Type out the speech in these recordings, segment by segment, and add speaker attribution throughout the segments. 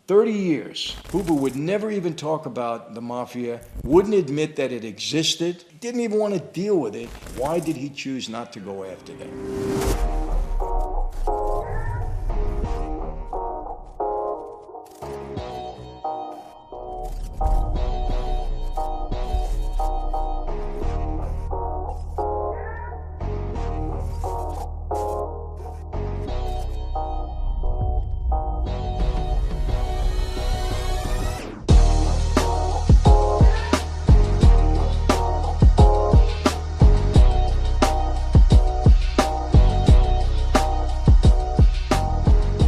Speaker 1: 30 years. Hoover would never even talk about the Mafia, wouldn't admit that it existed, didn't even want to deal with it. Why did he choose not to go after them?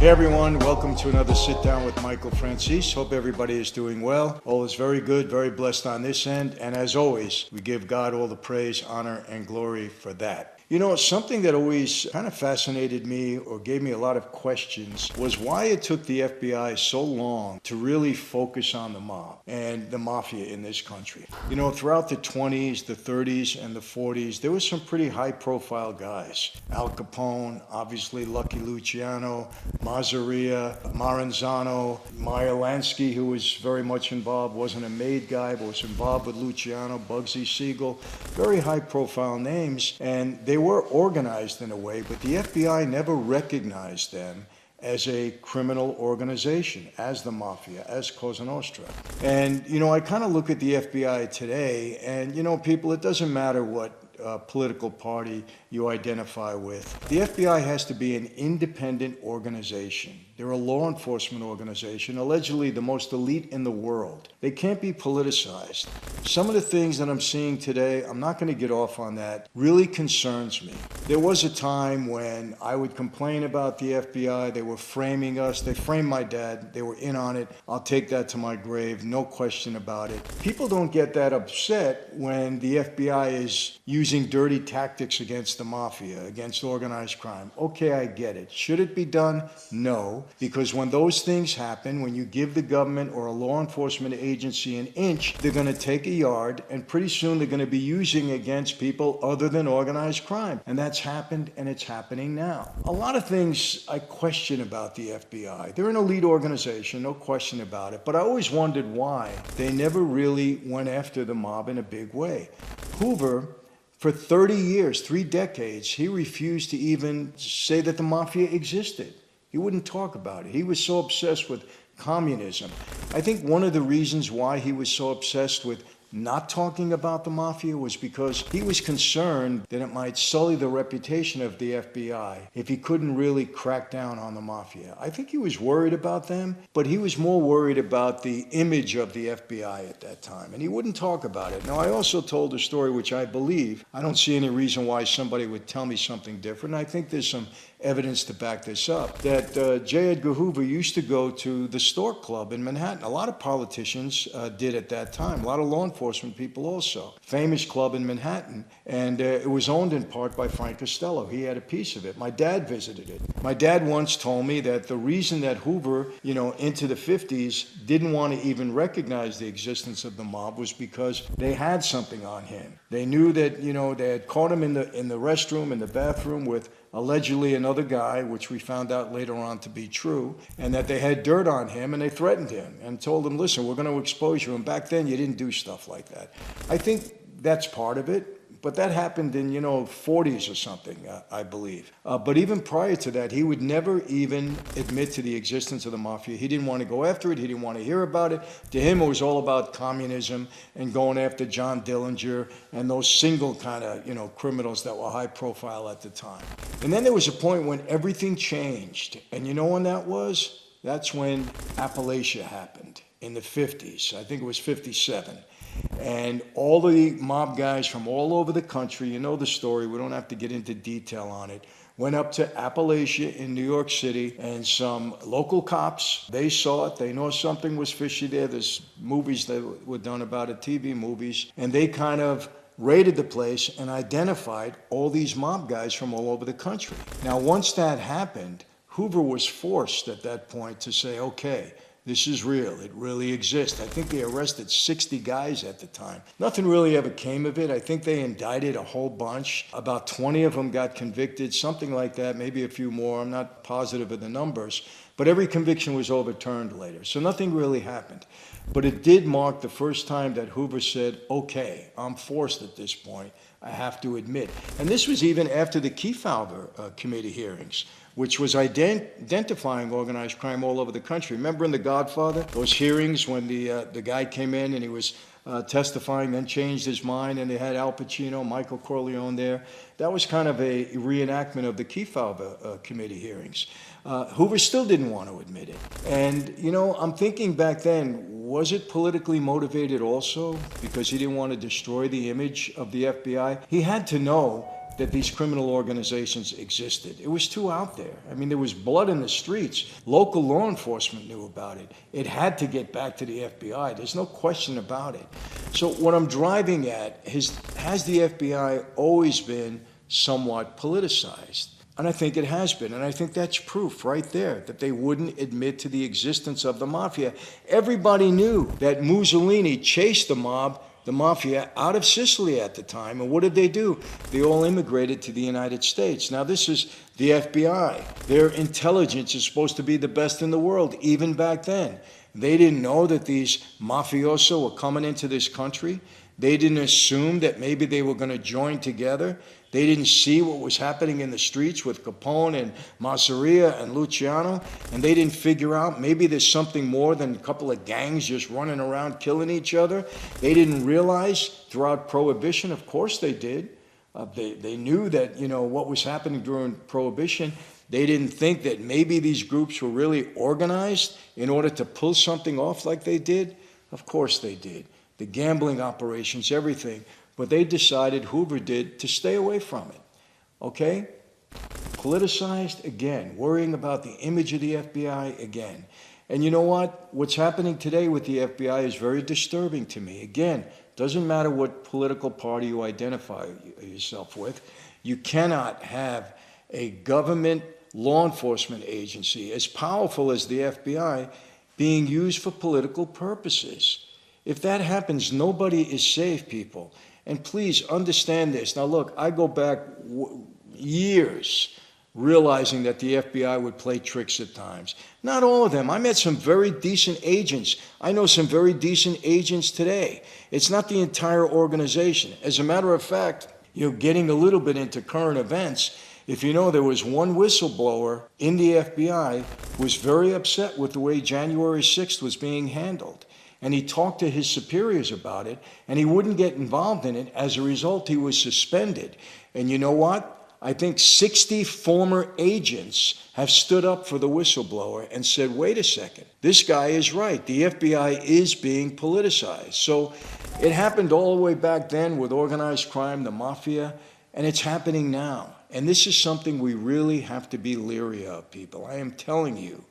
Speaker 1: Hey everyone, welcome to another Sit Down with Michael Franzese. Hope everybody is doing well. All is very good, very blessed on this end. And as always, we give God all the praise, honor, and glory for that. You know, something that always kind of fascinated me or gave me a lot of questions was why it took the FBI so long to really focus on the mob and the mafia in this country. You know, throughout the 20s, the 30s, and the 40s, there were some pretty high-profile guys. Al Capone, obviously Lucky Luciano, Mazzaria, Maranzano, Meyer Lansky, who was very much involved, wasn't a made guy, but was involved with Luciano, Bugsy Siegel, very high-profile names, and they were organized in a way, but the FBI never recognized them as a criminal organization, as the Mafia, as Cosa Nostra. And, you know, I kind of look at the FBI today, and, you know, people, it doesn't matter what political party you identify with. The FBI has to be an independent organization. They're a law enforcement organization, allegedly the most elite in the world. They can't be politicized. Some of the things that I'm seeing today, I'm not going to get off on that, really concerns me. There was a time when I would complain about the FBI. They were framing us. They framed my dad. They were in on it. I'll take that to my grave, no question about it. People don't get that upset when the FBI is using dirty tactics against the Mafia, against organized crime. Okay, I get it. Should it be done? No. Because when those things happen, when you give the government or a law enforcement agency an inch, they're going to take a yard, and pretty soon they're going to be using against people other than organized crime. And that's happened, and it's happening now. A lot of things I question about the FBI. They're an elite organization, no question about it. But I always wondered why they never really went after the mob in a big way. Hoover, for 30 years, 3 decades, he refused to even say that the Mafia existed. He wouldn't talk about it. He was so obsessed with communism. I think one of the reasons why he was so obsessed with not talking about the Mafia was because he was concerned that it might sully the reputation of the FBI if he couldn't really crack down on the Mafia. I think he was worried about them, but he was more worried about the image of the FBI at that time, and he wouldn't talk about it. Now, I also told a story which I believe. I don't see any reason why somebody would tell me something different. I think there's some evidence to back this up, that J. Edgar Hoover used to go to the Stork Club in Manhattan. A lot of politicians did at that time, a lot of law enforcement people also. Famous club in Manhattan, and it was owned in part by Frank Costello. He had a piece of it. My dad visited it. My dad once told me that the reason that Hoover, you know, into the 50s didn't want to even recognize the existence of the mob was because they had something on him. They knew that, you know, they had caught him in the restroom, in the bathroom with allegedly another guy, which we found out later on to be true, and that they had dirt on him, and they threatened him and told him, listen, we're going to expose you. And back then, you didn't do stuff like that. I think that's part of it. But that happened in, 40s or something, I believe. But even prior to that, he would never even admit to the existence of the Mafia. He didn't want to go after it. He didn't want to hear about it. To him, it was all about communism and going after John Dillinger and those single kind of, criminals that were high profile at the time. And then there was a point when everything changed. And you know when that was? That's when Appalachia happened in the 50s. I think it was 57. And all the mob guys from all over the country, you know the story, we don't have to get into detail on it, went up to Appalachia in New York City, and some local cops, they saw it, they know something was fishy there. There's movies that were done about it, TV movies, and they kind of raided the place and identified all these mob guys from all over the country. Now, once that happened, Hoover was forced at that point to say, okay, this is real. It really exists. I think they arrested 60 guys at the time. Nothing really ever came of it. I think they indicted a whole bunch. About 20 of them got convicted, something like that, maybe a few more. I'm not positive of the numbers. But every conviction was overturned later, so nothing really happened. But it did mark the first time that Hoover said, okay, I'm forced at this point, I have to admit. And this was even after the Kefauver committee hearings, which was identifying organized crime all over the country. Remember in The Godfather, those hearings when the guy came in and he was testifying, then changed his mind, and they had Al Pacino, Michael Corleone there. That was kind of a reenactment of the Kefauver committee hearings. Hoover still didn't want to admit it. And, you know, I'm thinking back then, was it politically motivated also? Because he didn't want to destroy the image of the FBI? He had to know that these criminal organizations existed. It was too out there. I mean, there was blood in the streets. Local law enforcement knew about it. It had to get back to the FBI. There's no question about it. So what I'm driving at is, has the FBI always been somewhat politicized? And I think it has been. And I think that's proof right there that they wouldn't admit to the existence of the Mafia. Everybody knew that Mussolini chased the Mafia out of Sicily at the time. And what did they do? They all immigrated to the United States. Now, this is the FBI. Their intelligence is supposed to be the best in the world, even back then. They didn't know that these mafioso were coming into this country. They didn't assume that maybe they were going to join together. They didn't see what was happening in the streets with Capone and Masseria and Luciano, and they didn't figure out maybe there's something more than a couple of gangs just running around killing each other. They didn't realize throughout Prohibition, of course they did. They knew that, you know, what was happening during Prohibition. They didn't think that maybe these groups were really organized in order to pull something off like they did. Of course they did. The gambling operations, everything. But they decided, Hoover did, to stay away from it. Okay? Politicized again, worrying about the image of the FBI again. And you know what? What's happening today with the FBI is very disturbing to me. Again, doesn't matter what political party you identify yourself with. You cannot have a government law enforcement agency as powerful as the FBI being used for political purposes. If that happens, nobody is safe, people. And please understand this. Now, look, I go back years realizing that the FBI would play tricks at times. Not all of them. I met some very decent agents. I know some very decent agents today. It's not the entire organization. As a matter of fact, you know, getting a little bit into current events, if you know, there was one whistleblower in the FBI who was very upset with the way January 6th was being handled. And he talked to his superiors about it, and he wouldn't get involved in it. As a result, he was suspended. And you know what? I think 60 former agents have stood up for the whistleblower and said, wait a second, this guy is right. The FBI is being politicized. So it happened all the way back then with organized crime, the Mafia, and it's happening now. And this is something we really have to be leery of, people. I am telling you.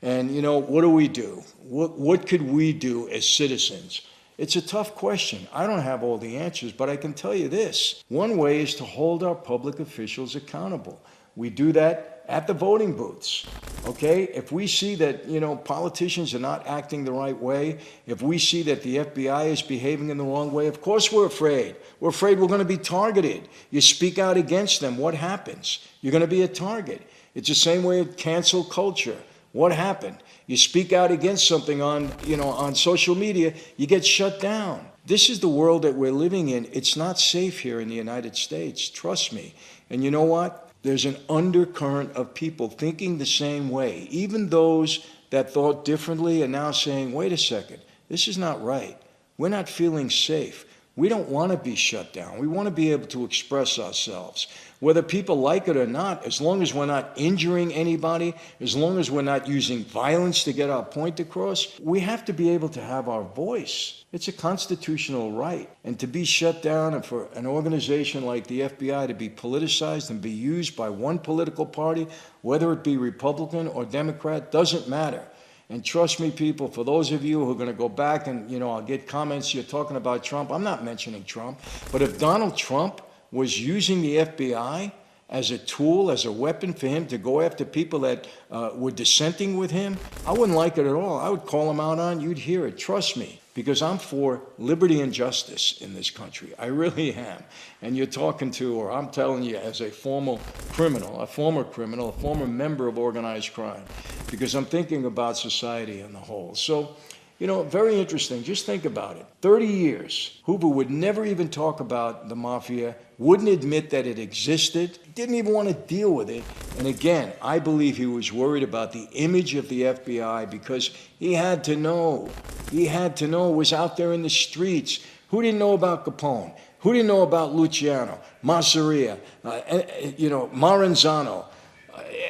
Speaker 1: And, you know, what do? What could we do as citizens? It's a tough question. I don't have all the answers, but I can tell you this. One way is to hold our public officials accountable. We do that at the voting booths, okay? If we see that, you know, politicians are not acting the right way, if we see that the FBI is behaving in the wrong way, of course we're afraid. We're afraid we're going to be targeted. You speak out against them, what happens? You're going to be a target. It's the same way with cancel culture. What happened? You speak out against something on social media, you get shut down. This is the world that we're living in. It's not safe here in the United States. Trust me. And you know what? There's an undercurrent of people thinking the same way. Even those that thought differently are now saying, wait a second, this is not right. We're not feeling safe. We don't want to be shut down. We want to be able to express ourselves. Whether people like it or not, as long as we're not injuring anybody, as long as we're not using violence to get our point across, we have to be able to have our voice. It's a constitutional right. And to be shut down and for an organization like the FBI to be politicized and be used by one political party, whether it be Republican or Democrat, doesn't matter. And trust me, people, for those of you who are going to go back and, I'll get comments, you're talking about Trump. I'm not mentioning Trump. But if Donald Trump was using the FBI as a tool, as a weapon for him to go after people that were dissenting with him, I wouldn't like it at all. I would call him out on, you'd hear it, trust me, because I'm for liberty and justice in this country. I really am. And you're talking to, or I'm telling you as a former criminal, a former member of organized crime, because I'm thinking about society in the whole. So, you know, very interesting. Just think about it. 30 years, Hoover would never even talk about the Mafia, wouldn't admit that it existed, didn't even want to deal with it. And again, I believe he was worried about the image of the FBI because he had to know. He had to know, was out there in the streets. Who didn't know about Capone? Who didn't know about Luciano, Masseria, Maranzano?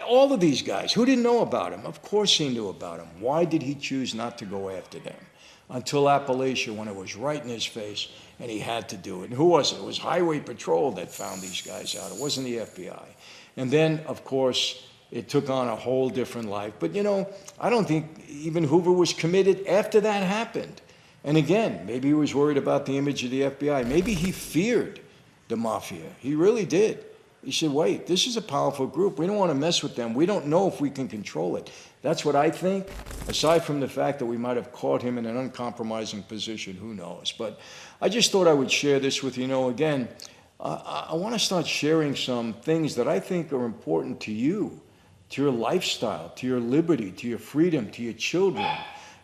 Speaker 1: All of these guys, who didn't know about him? Of course he knew about him. Why did he choose not to go after them? Until Appalachia, when it was right in his face, and he had to do it. And who was it? It was Highway Patrol that found these guys out. It wasn't the FBI. And then, of course, it took on a whole different life. But, you know, I don't think even Hoover was committed after that happened. And again, maybe he was worried about the image of the FBI. Maybe he feared the Mafia. He really did. He said, wait, this is a powerful group. We don't want to mess with them. We don't know if we can control it. That's what I think, aside from the fact that we might have caught him in an uncompromising position. Who knows? But I just thought I would share this with you. You know, again, I want to start sharing some things that I think are important to you, to your lifestyle, to your liberty, to your freedom, to your children.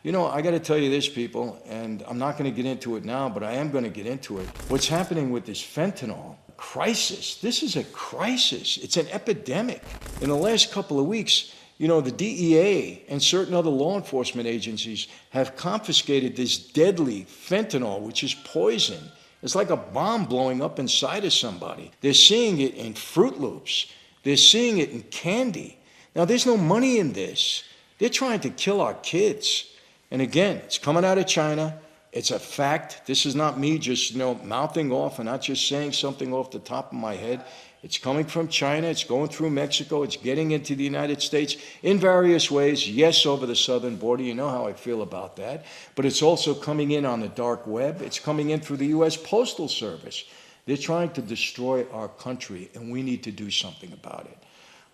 Speaker 1: You know, I got to tell you this, people, and I'm not going to get into it now, but I am going to get into it. What's happening with this fentanyl crisis? This is a crisis. It's an epidemic. In the last couple of weeks, you know, the DEA and certain other law enforcement agencies have confiscated this deadly fentanyl, which is poison. It's like a bomb blowing up inside of somebody. They're seeing it in Fruit Loops. They're seeing it in candy. Now, there's no money in this. They're trying to kill our kids. And again, it's coming out of China. It's a fact. This is not me just, you know, mouthing off and not just saying something off the top of my head. It's coming from China. It's going through Mexico. It's getting into the United States in various ways. Yes, over the southern border. You know how I feel about that. But it's also coming in on the dark web. It's coming in through the U.S. Postal Service. They're trying to destroy our country, and we need to do something about it.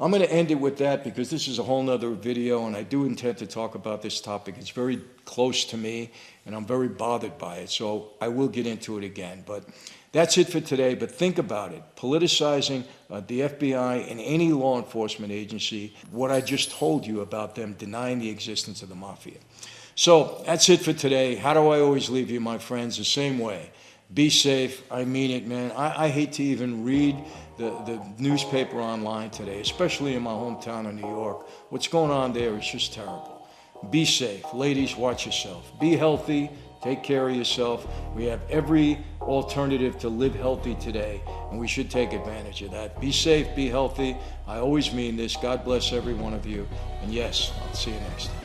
Speaker 1: I'm going to end it with that because this is a whole nother video, and I do intend to talk about this topic. It's very close to me, and I'm very bothered by it, so I will get into it again. But that's it for today, but think about it. Politicizing the FBI and any law enforcement agency, what I just told you about them denying the existence of the Mafia. So that's it for today. How do I always leave you, my friends? The same way. Be safe. I mean it, man. I hate to even read the newspaper online today, especially in my hometown of New York. What's going on there is just terrible. Be safe. Ladies, watch yourself. Be healthy. Take care of yourself. We have every alternative to live healthy today, and we should take advantage of that. Be safe. Be healthy. I always mean this. God bless every one of you. And yes, I'll see you next time.